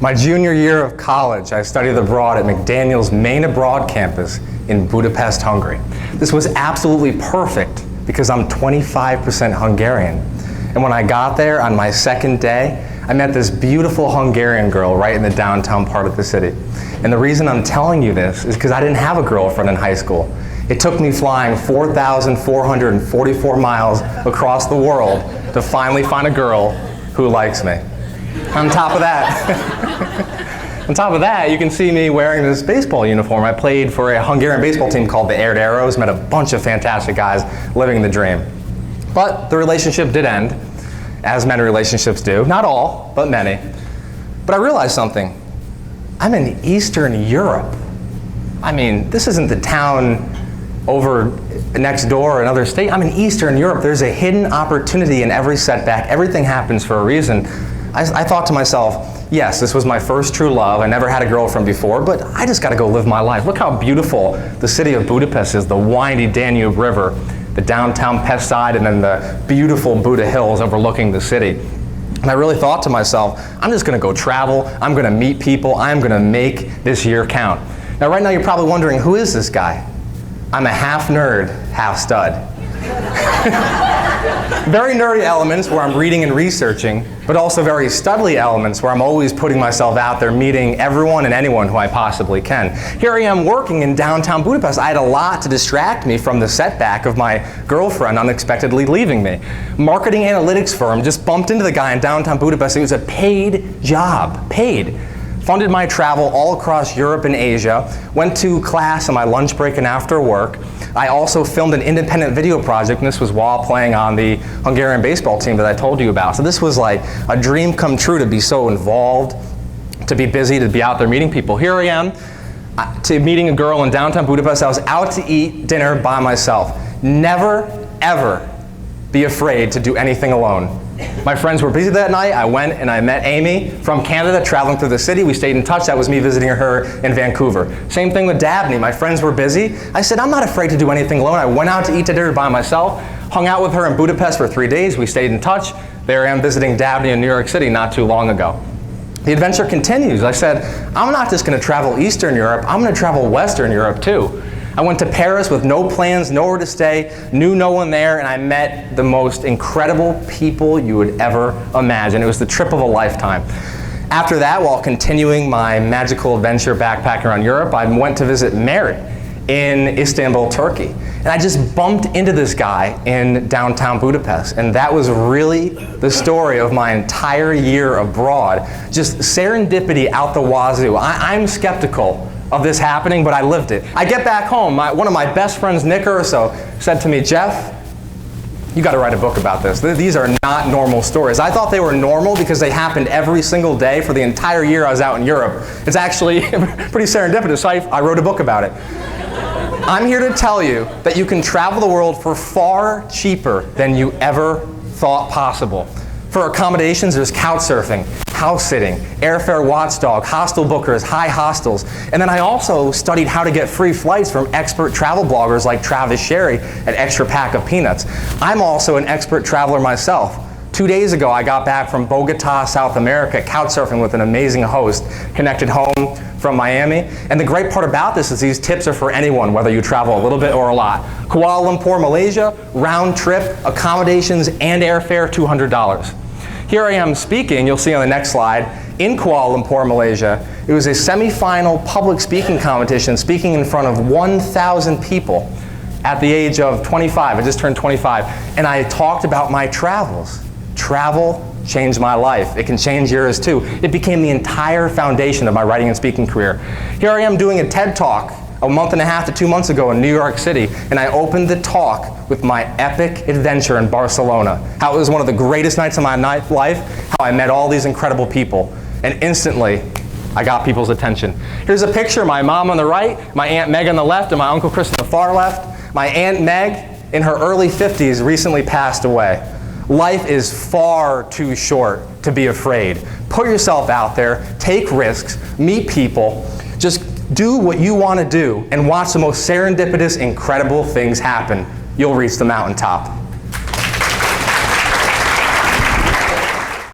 My junior year of college, I studied abroad at McDaniel's main abroad campus in Budapest, Hungary. This was absolutely perfect because I'm 25% Hungarian. And when I got there on my second day, I met this beautiful Hungarian girl right in the downtown part of the city. And the reason I'm telling you this is because I didn't have a girlfriend in high school. It took me flying 4,444 miles across the world to finally find a girl who likes me. On top of that, you can see me wearing this baseball uniform. I played for a Hungarian baseball team called the Aired Arrows, met a bunch of fantastic guys living the dream. But the relationship did end, as many relationships do. Not all, but many. But I realized something. I'm in Eastern Europe. I mean, this isn't the town over next door, another state. I'm in Eastern Europe. There's a hidden opportunity in every setback. Everything happens for a reason. I thought to myself, yes, this was my first true love. I never had a girlfriend before, but I just got to go live my life. Look how beautiful the city of Budapest is, the windy Danube River, the downtown Pest side, and then the beautiful Buda Hills overlooking the city. And I really thought to myself, I'm just going to go travel. I'm going to meet people. I'm going to make this year count. Now, right now, you're probably wondering, who is this guy? I'm a half nerd, half stud. Very nerdy elements where I'm reading and researching, but also very studly elements where I'm always putting myself out there, meeting everyone and anyone who I possibly can. Here I am working in downtown Budapest. I had a lot to distract me from the setback of my girlfriend unexpectedly leaving me. Marketing analytics firm just bumped into the guy in downtown Budapest. It was a paid job, paid. Funded my travel all across Europe and Asia, went to class on my lunch break and after work. I also filmed an independent video project, and this was while playing on the Hungarian baseball team that I told you about. So this was like a dream come true to be so involved, to be busy, to be out there meeting people. Here I am, to meeting a girl in downtown Budapest. I was out to eat dinner by myself. Never, ever be afraid to do anything alone. My friends were busy that night. I went and I met Amy from Canada, traveling through the city. We stayed in touch. That was me visiting her in Vancouver. Same thing with Dabney. My friends were busy. I said, I'm not afraid to do anything alone. I went out to eat dinner by myself, hung out with her in Budapest for 3 days. We stayed in touch. There I am visiting Dabney in New York City not too long ago. The adventure continues. I said, I'm not just going to travel Eastern Europe. I'm going to travel Western Europe too. I went to Paris with no plans, nowhere to stay, knew no one there, and I met the most incredible people you would ever imagine. It was the trip of a lifetime. After that, while continuing my magical adventure backpacking around Europe, I went to visit Mary in Istanbul, Turkey. And I just bumped into this guy in downtown Budapest. And that was really the story of my entire year abroad. Just serendipity out the wazoo. I'm skeptical of this happening, but I lived it. I get back home, one of my best friends, Nick Urso, said to me, Jeff, you got to write a book about this. These are not normal stories. I thought they were normal because they happened every single day for the entire year I was out in Europe. It's actually pretty serendipitous, so I wrote a book about it. I'm here to tell you that you can travel the world for far cheaper than you ever thought possible. For accommodations, there's couch surfing, house sitting, airfare watchdog, hostel bookers, high hostels. And then I also studied how to get free flights from expert travel bloggers like Travis Sherry at Extra Pack of Peanuts. I'm also an expert traveler myself. 2 days ago, I got back from Bogota, South America, couch surfing with an amazing host, connected home from Miami. And the great part about this is these tips are for anyone, whether you travel a little bit or a lot. Kuala Lumpur, Malaysia, round trip, accommodations, and airfare, $200. Here I am speaking, you'll see on the next slide, in Kuala Lumpur, Malaysia. It was a semi-final public speaking competition, speaking in front of 1,000 people at the age of 25. I just turned 25. And I talked about my travels. Travel changed my life. It can change yours too. It became the entire foundation of my writing and speaking career. Here I am doing a TED Talk a month and a half to 2 months ago in New York City, and I opened the talk with my epic adventure in Barcelona. How it was one of the greatest nights of my life, how I met all these incredible people, and instantly, I got people's attention. Here's a picture, my mom on the right, my Aunt Meg on the left, and my Uncle Chris on the far left. My Aunt Meg, in her early 50s, recently passed away. Life is far too short to be afraid. Put yourself out there, take risks, meet people, just do what you want to do and watch the most serendipitous, incredible things happen. You'll reach the mountaintop.